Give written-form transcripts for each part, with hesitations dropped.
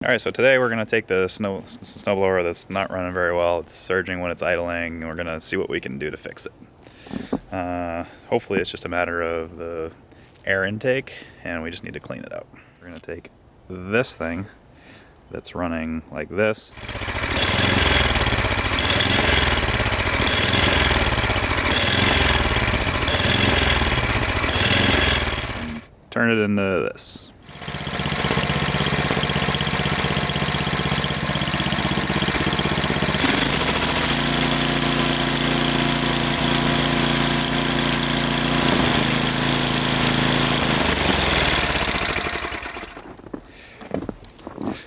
Alright, so today we're going to take the snowblower that's not running very well. It's surging when it's idling, and we're going to see what we can do to fix it. Hopefully it's just a matter of the air intake, and we just need to clean it out. We're going to take this thing that's running like this, and turn it into this.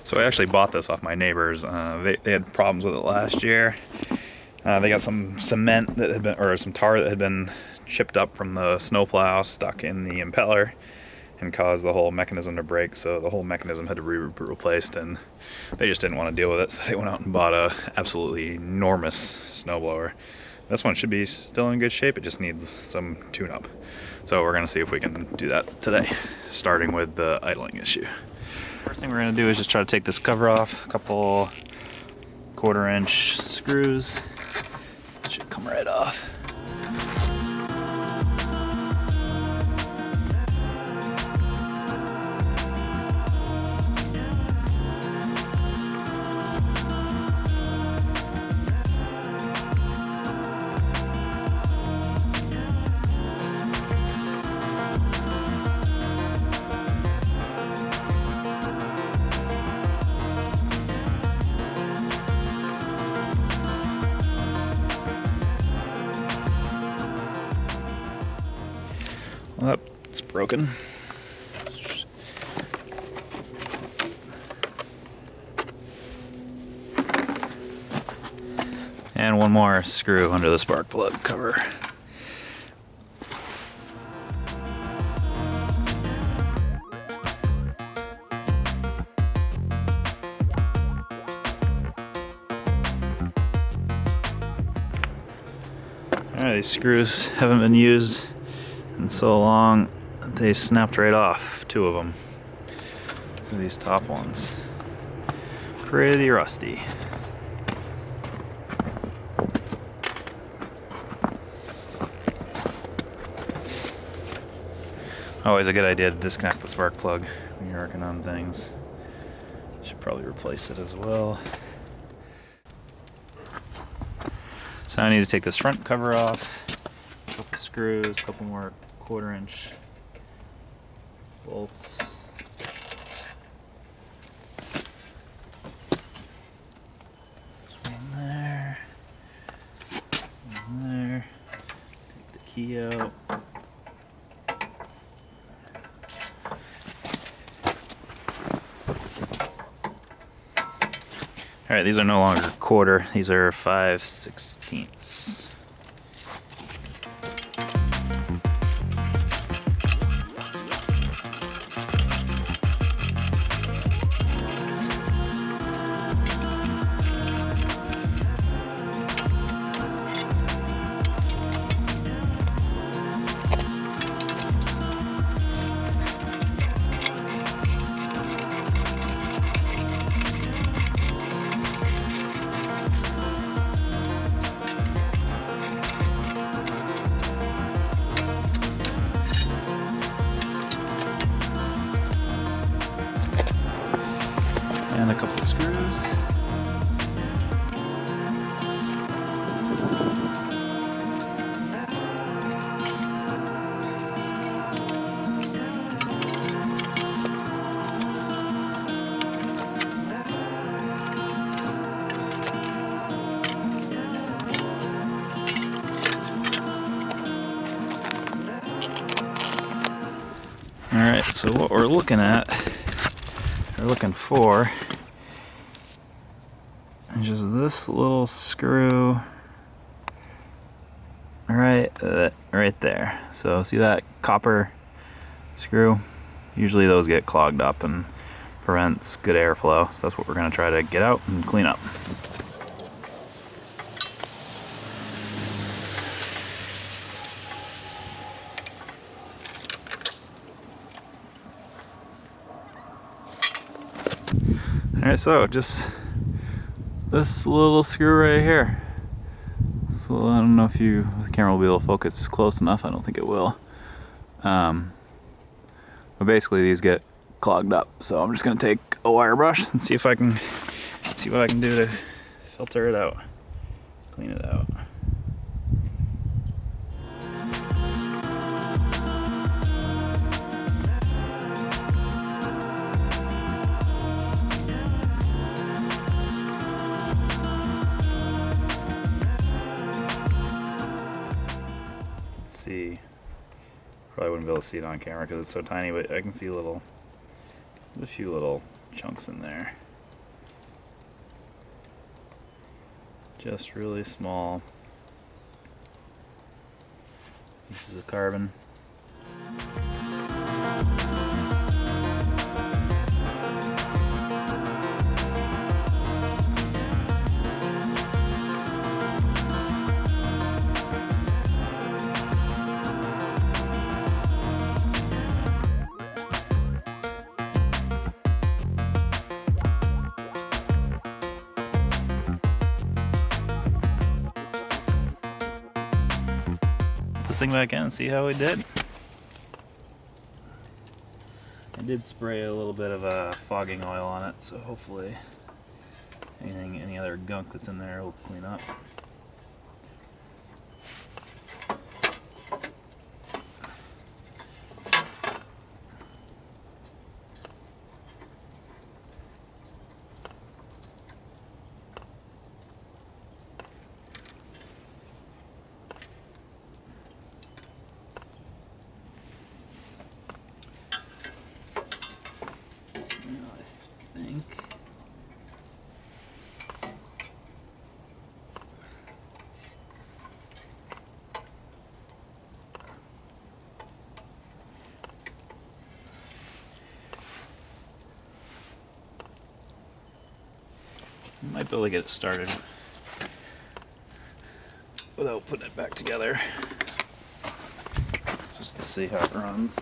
So I actually bought this off my neighbors. They had problems with it last year. They got some cement that had been, or some tar that had been chipped up from the snowplow stuck in the impeller and caused the whole mechanism to break. So the whole mechanism had to be replaced, and they just didn't want to deal with it. So they went out and bought a absolutely enormous snowblower. This one should be still in good shape. It just needs some tune-up. So we're gonna see if we can do that today, starting with the idling issue. First thing we're going to do is just try to take this cover off. A couple 1/4-inch screws. It should come right off. Oh, it's broken. And one more screw under the spark plug cover. Alright, these screws haven't been used in so long, they snapped right off, 2 of them. These top ones. Pretty rusty. Always a good idea to disconnect the spark plug when you're working on things. Should probably replace it as well. So now I need to take this front cover off, a couple screws, a couple more 1/4-inch bolts. One there, one there. Take the key out. Alright, these are no longer 1/4, these are 5/16. And a couple of screws. Alright, so what we're looking at, we're looking for is just this little screw right there. So see that copper screw? Usually those get clogged up and prevents good airflow. So that's what we're going to try to get out and clean up. Alright, so just this little screw right here. So I don't know if the camera will be able to focus close enough. I don't think it will. But basically these get clogged up. So I'm just gonna take a wire brush and see what I can do to filter it out, clean it out. See, probably wouldn't be able to see it on camera because it's so tiny, but I can see there's a few little chunks in there, just really small pieces of carbon. This thing back in and see how we did. I did spray a little bit of fogging oil on it, so hopefully any other gunk that's in there will clean up. Might be able to get it started without putting it back together, just to see how it runs.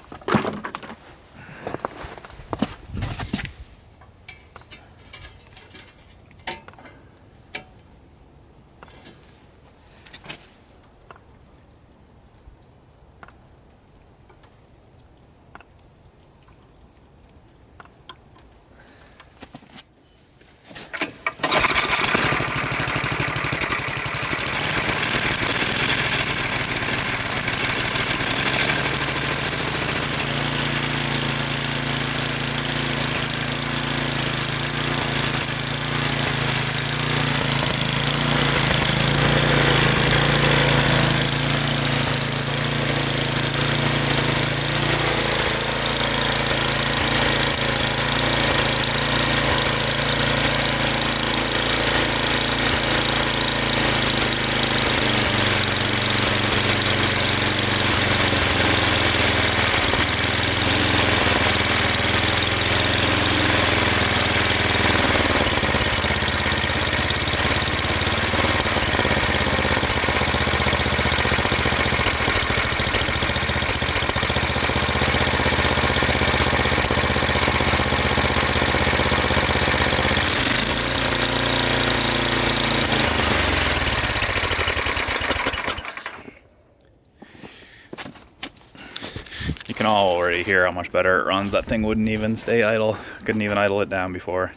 You can already hear how much better it runs. That thing wouldn't even stay idle. Couldn't even idle it down before.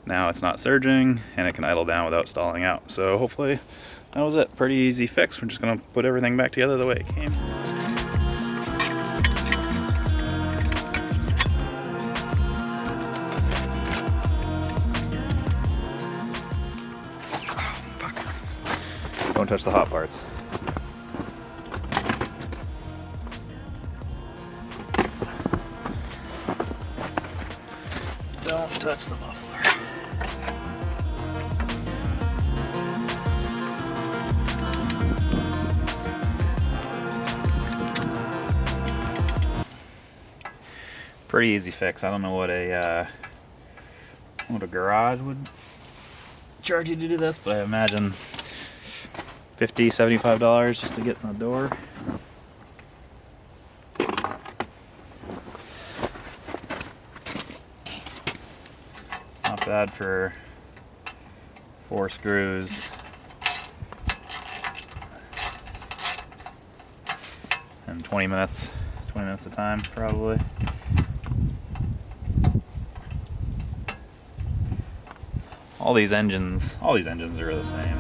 Now it's not surging and it can idle down without stalling out. So hopefully that was it. Pretty easy fix. We're just gonna put everything back together the way it came. Don't touch the hot parts. Don't touch the muffler. Pretty easy fix. I don't know what a garage would charge you to do this, but I imagine $50, $75 just to get in the door. Not bad for 4 screws. And 20 minutes of time probably. All these engines are the same.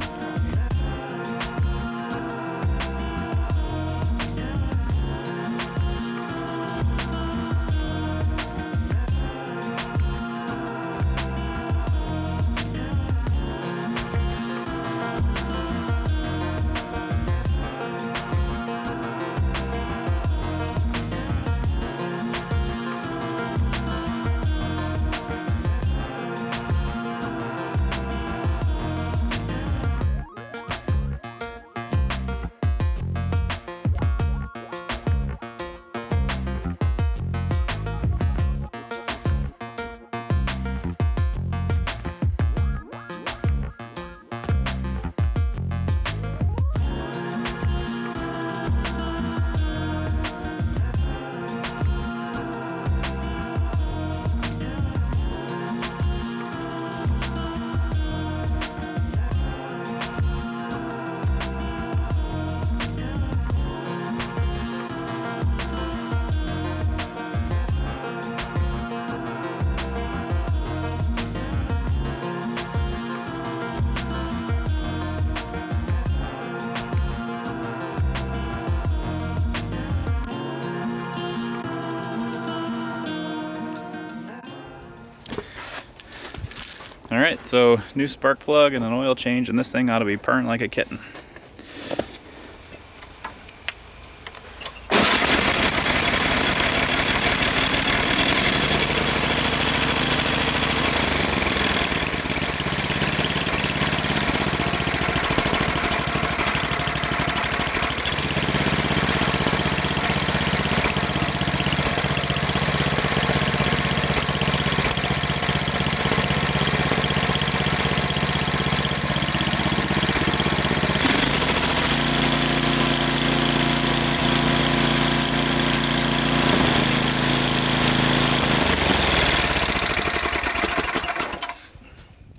Alright, so new spark plug and an oil change, and this thing ought to be purring like a kitten.